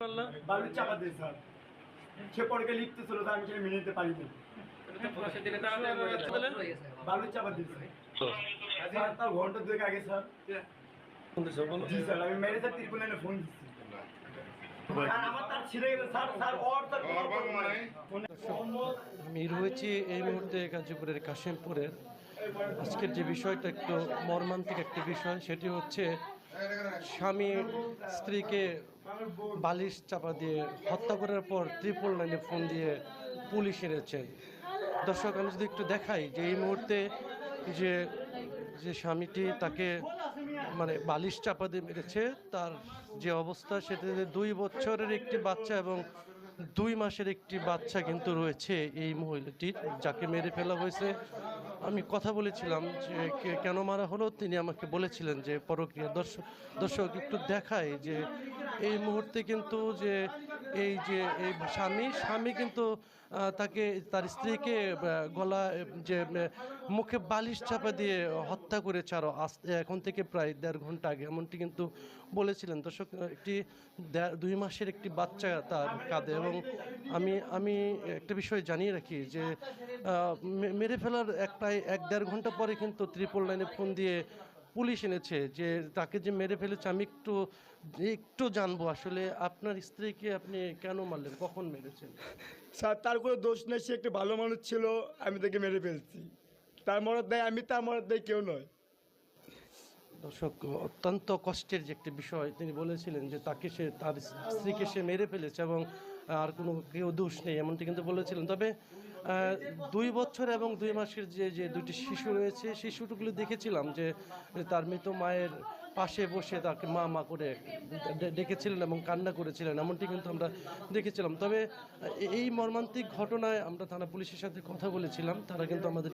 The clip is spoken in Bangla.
আল্লাহ বালু চাপা দিয়ে স্যার সে পরকে লিখতে ছিল স্যার আমি সেটা মেনে নিতে পারিনি বালু চাপা দিয়েছে স্যার তার ঘন্টা দুয়েক আগে স্যার জি স্যার আমি মেরে স্যার ত্রিপুরানে ফোন দিচ্ছি স্যার আমার তার ছিঁড়ে গেছে স্যার স্যার ওর তার আমি রয়েছি এই মুহূর্তে গাজীপুরের কাশিমপুরের। আজকের যে বিষয়টা একটু মর্মান্তিক একটি বিষয়, সেটি হচ্ছে স্বামী স্ত্রীকে বালিশ চাপা দিয়ে হত্যা করার পর ট্রিপল লাইনে ফোন দিয়ে পুলিশ এনেছেন। দর্শক, আমি যদি একটু দেখাই যে এই মুহূর্তে যে যে স্বামীটি তাকে মানে বালিশ চাপা দিয়ে মেরেছে, তার যে অবস্থা সেটাতে 2 বছরের একটি বাচ্চা এবং 2 মাসের একটি বাচ্চা কিন্তু রয়েছে এই মহিলাটির, যাকে মেরে ফেলা হয়েছে। আমি কথা বলেছিলাম যে কেন মারা হলো, তিনি আমাকে বলেছিলেন যে পরক্রিয়া। দর্শক একটু দেখায় যে এই মুহূর্তে কিন্তু যে এই স্বামী কিন্তু তাকে তার স্ত্রীকে গলা যে মুখে বালিশ চাপা দিয়ে হত্যা করেছে আরও এখন থেকে প্রায় 1.5 ঘন্টা আগে, এমনটি কিন্তু বলেছিলেন। দর্শক, একটি 2 মাসের একটি বাচ্চা তার কাঁধে। এবং আমি একটা বিষয় জানিয়ে রাখি যে মেরে ফেলার প্রায় 1-1.5 ঘন্টা পরে কিন্তু ট্রিপল লাইনে ফোন দিয়ে পুলিশ এনেছে যে তাকে যে মেরে ফেলেছে। আমি একটু জানবো আসলে আপনার স্ত্রীকে আপনি কেন মারলেন, কখন মেরেছেন? স্যার তার কোনো দোষ নেই, সে একটু ভালো মানুষ ছিল, আমি তাকে মেরে ফেলছি। তার মরদ দেয় আমি, তার মরদ দেয় কেউ নয়। দর্শক, অত্যন্ত কষ্টের যে একটি বিষয়, তিনি বলেছিলেন যে তাকে তার স্ত্রীকে সে মেরে ফেলেছে এবং আর কোনো কেউ দোষ নেই, এমনটি কিন্তু বলেছিলেন। তবে 2 বছর এবং 2 মাসের যে দুটি শিশু রয়েছে, শিশুটুগুলো দেখেছিলাম যে তার মৃত মায়ের পাশে বসে তাকে মা মা করে ডেকেছিলেন এবং কান্না করেছিলেন, এমনটি কিন্তু আমরা দেখেছিলাম। তবে এই মর্মান্তিক ঘটনায় আমরা থানা পুলিশের সাথে কথা বলেছিলাম, তারা কিন্তু আমাদের